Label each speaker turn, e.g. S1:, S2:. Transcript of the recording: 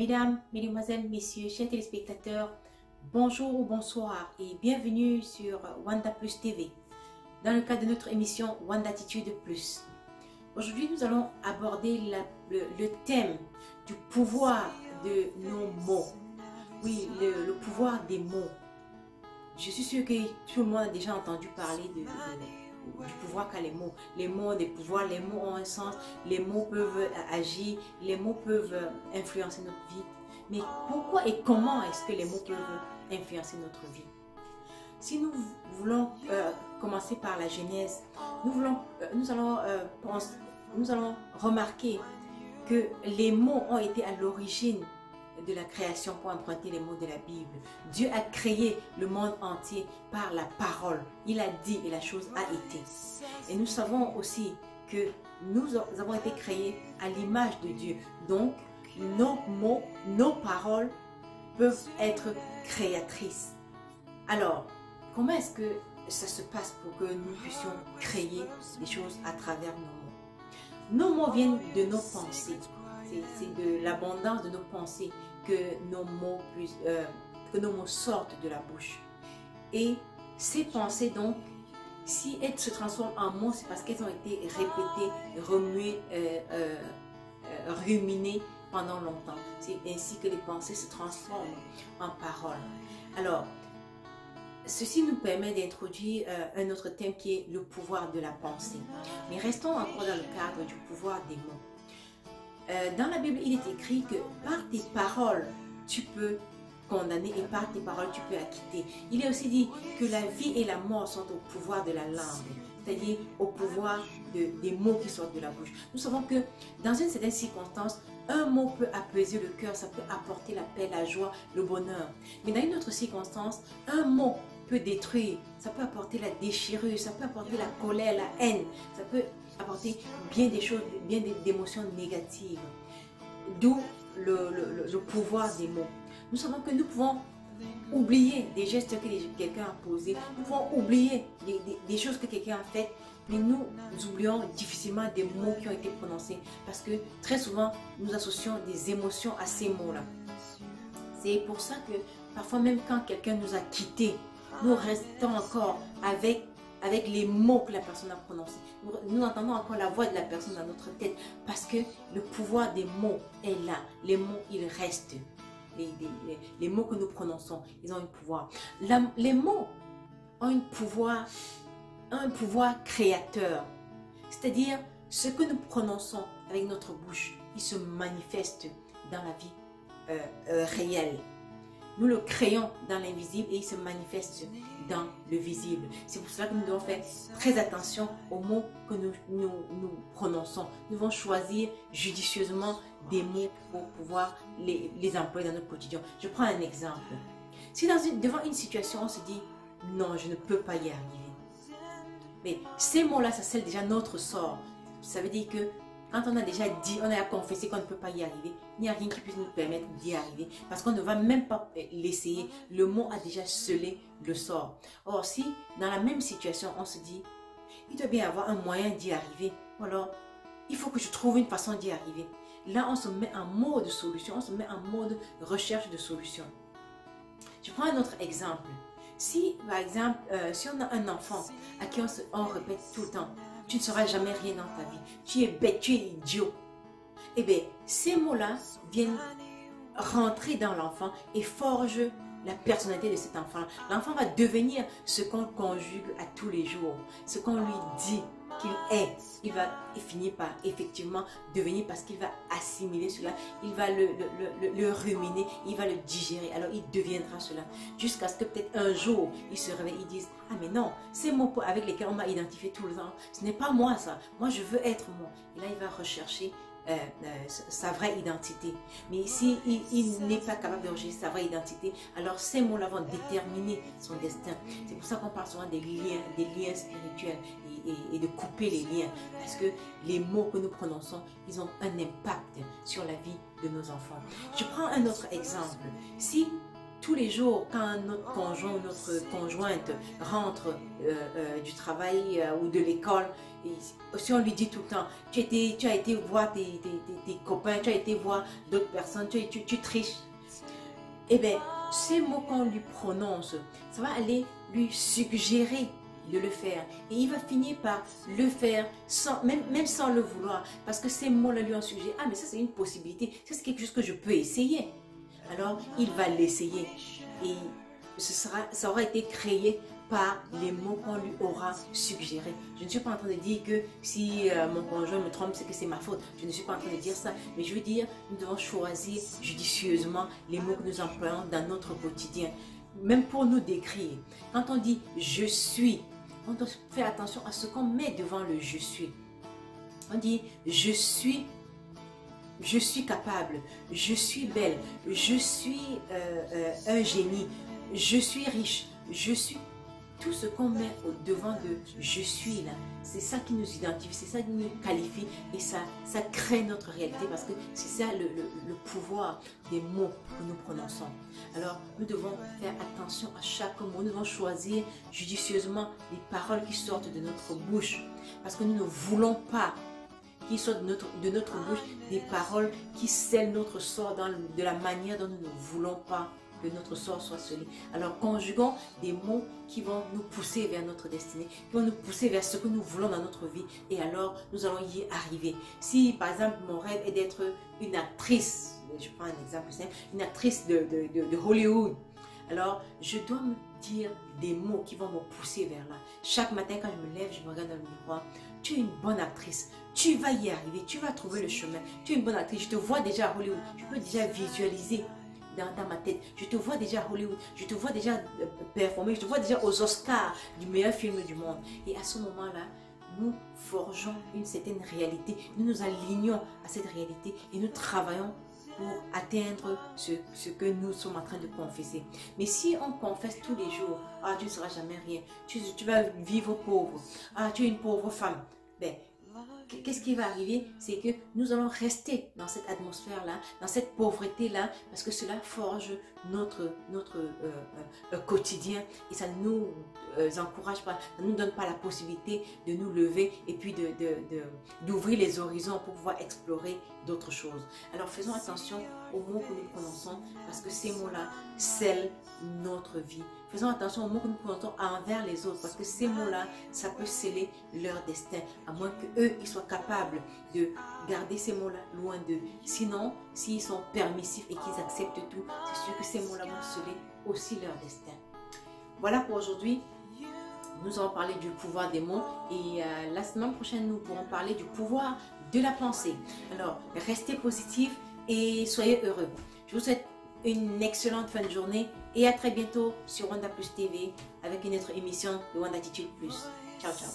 S1: Mesdames, Mesdemoiselles, Messieurs, chers téléspectateurs, bonjour ou bonsoir et bienvenue sur Wanda Plus TV dans le cadre de notre émission Wandatitude Plus. Aujourd'hui, nous allons aborder le thème du pouvoir de nos mots. Oui, le pouvoir des mots. Je suis sûre que tout le monde a déjà entendu parler du pouvoir qu'a les mots. Les mots ont des pouvoirs, les mots ont un sens, les mots peuvent agir, les mots peuvent influencer notre vie. Mais pourquoi et comment est-ce que les mots peuvent influencer notre vie? Si nous voulons commencer par la Genèse, nous allons remarquer que les mots ont été à l'origine de la création, pour emprunter les mots de la Bible. Dieu a créé le monde entier par la parole. Il a dit et la chose a été. Et nous savons aussi que nous avons été créés à l'image de Dieu. Donc, nos mots, nos paroles peuvent être créatrices. Alors, comment est-ce que ça se passe pour que nous puissions créer des choses à travers nos mots? Nos mots viennent de nos pensées. C'est de l'abondance de nos pensées que nos mots sortent de la bouche. Et ces pensées, donc, si elles se transforment en mots, c'est parce qu'elles ont été répétées, remuées, ruminées pendant longtemps. C'est ainsi que les pensées se transforment en paroles. Alors, ceci nous permet d'introduire un autre thème qui est le pouvoir de la pensée. Mais restons encore dans le cadre du pouvoir des mots. Dans la Bible, il est écrit que par tes paroles, tu peux condamner et par tes paroles, tu peux acquitter. Il est aussi dit que la vie et la mort sont au pouvoir de la langue, c'est-à-dire au pouvoir des mots qui sortent de la bouche. Nous savons que dans une certaine circonstance, un mot peut apaiser le cœur, ça peut apporter la paix, la joie, le bonheur. Mais dans une autre circonstance, un mot peut détruire, ça peut apporter la déchirure, ça peut apporter la colère, la haine, ça peut apporter bien des choses, bien des émotions négatives. D'où le pouvoir des mots. Nous savons que nous pouvons oublier des gestes que quelqu'un a posés, nous pouvons oublier des choses que quelqu'un a faites, mais nous oublions difficilement des mots qui ont été prononcés parce que très souvent nous associons des émotions à ces mots-là. C'est pour ça que parfois même quand quelqu'un nous a quittés, nous restons encore avec les mots que la personne a prononcés. Nous entendons encore la voix de la personne dans notre tête parce que le pouvoir des mots est là. Les mots, ils restent. Les mots que nous prononçons, ils ont un pouvoir. Les mots ont un pouvoir créateur. C'est-à-dire, ce que nous prononçons avec notre bouche, il se manifeste dans la vie réelle. Nous le créons dans l'invisible et il se manifeste dans le visible. C'est pour cela que nous devons faire très attention aux mots que nous prononçons. Nous devons choisir judicieusement des mots pour pouvoir les employer dans notre quotidien. Je prends un exemple. Si devant une situation, on se dit « non, je ne peux pas y arriver ». Mais ces mots-là, ça scelle déjà notre sort. Ça veut dire que quand on a déjà dit, on a confessé qu'on ne peut pas y arriver, il n'y a rien qui puisse nous permettre d'y arriver parce qu'on ne va même pas l'essayer. Le mot a déjà scellé le sort. Or, si dans la même situation, on se dit, il doit bien y avoir un moyen d'y arriver, alors il faut que je trouve une façon d'y arriver. Là, on se met en mode solution, on se met en mode recherche de solution. Je prends un autre exemple. Si, par exemple, si on a un enfant à qui on répète tout le temps, tu ne seras jamais rien dans ta vie, tu es bête, tu es idiot. Eh bien, ces mots-là viennent rentrer dans l'enfant et forgent la personnalité de cet enfant. L'enfant va devenir ce qu'on conjugue à tous les jours, ce qu'on lui dit qu'il est. Il va finir par effectivement devenir parce qu'il va assimiler cela, il va le ruminer, il va le digérer, alors il deviendra cela. Jusqu'à ce que peut-être un jour, il se réveille, il dise « Ah mais non, ces mots avec lesquels on m'a identifié tout le temps, ce n'est pas moi ça, moi je veux être moi. » Et là il va rechercher sa vraie identité. Mais s'il n'est pas capable de rechercher sa vraie identité, alors ces mots-là vont déterminer son destin. C'est pour ça qu'on parle souvent des liens spirituels et de couper les liens. Parce que les mots que nous prononçons, ils ont un impact sur la vie de nos enfants. Je prends un autre exemple. Si tous les jours, quand notre conjoint ou notre conjointe rentre du travail ou de l'école, si on lui dit tout le temps, tu as été voir tes copains, tu as été voir d'autres personnes, tu triches, eh bien, ces mots qu'on lui prononce, ça va aller lui suggérer de le faire. Et il va finir par le faire, même sans le vouloir. Parce que ces mots-là lui ont suggéré, ah mais ça c'est une possibilité, ça c'est quelque chose que je peux essayer. Alors, il va l'essayer. Et ça aura été créé par les mots qu'on lui aura suggérés. Je ne suis pas en train de dire que si mon conjoint me trompe, c'est que c'est ma faute. Je ne suis pas en train de dire ça. Mais je veux dire, nous devons choisir judicieusement les mots que nous employons dans notre quotidien. Même pour nous décrire. Quand on dit « je suis », on doit faire attention à ce qu'on met devant le « je suis ». On dit « je suis capable, je suis belle, je suis un génie, je suis riche, je suis... » Tout ce qu'on met au devant de « je suis » là, c'est ça qui nous identifie, c'est ça qui nous qualifie et ça crée notre réalité parce que c'est ça le pouvoir des mots que nous prononçons. Alors, nous devons faire attention à chaque mot, nous devons choisir judicieusement les paroles qui sortent de notre bouche parce que nous ne voulons pas qu'il sorte de notre bouche des paroles qui scellent notre sort de la manière dont nous ne voulons pas que notre sort soit scellé. Alors conjuguons des mots qui vont nous pousser vers notre destinée, qui vont nous pousser vers ce que nous voulons dans notre vie et alors nous allons y arriver. Si par exemple mon rêve est d'être une actrice, je prends un exemple simple, une actrice de Hollywood, alors je dois me dire des mots qui vont me pousser vers là. Chaque matin quand je me lève, je me regarde dans le miroir, tu es une bonne actrice, tu vas y arriver, tu vas trouver le chemin, tu es une bonne actrice, je te vois déjà à Hollywood, je peux déjà visualiser dans ma tête, je te vois déjà à Hollywood, je te vois déjà performer, je te vois déjà aux Oscars du meilleur film du monde. Et à ce moment-là, nous forgeons une certaine réalité, nous nous alignons à cette réalité et nous travaillons pour atteindre ce que nous sommes en train de confesser. Mais si on confesse tous les jours, ah tu ne seras jamais rien, tu vas vivre pauvre, ah tu es une pauvre femme, ben qu'est-ce qui va arriver? C'est que nous allons rester dans cette atmosphère-là, dans cette pauvreté-là, parce que cela forge notre quotidien et ça ne nous encourage pas, ça ne nous donne pas la possibilité de nous lever et puis d'ouvrir les horizons pour pouvoir explorer d'autres choses. Alors faisons attention aux mots que nous prononçons parce que ces mots-là scellent notre vie. Faisons attention aux mots que nous prononçons envers les autres parce que ces mots-là, ça peut sceller leur destin, à moins qu'eux, ils soient capables de garder ces mots-là loin d'eux. Sinon, s'ils sont permissifs et qu'ils acceptent tout, c'est sûr que ces mots-là vont sceller aussi leur destin. Voilà pour aujourd'hui. Nous allons parler du pouvoir des mots et la semaine prochaine, nous pourrons parler du pouvoir de la pensée. Alors, restez positifs et soyez heureux. Je vous souhaite une excellente fin de journée et à très bientôt sur Wanda Plus TV avec une autre émission de Wanda Attitude Plus. Ciao, ciao.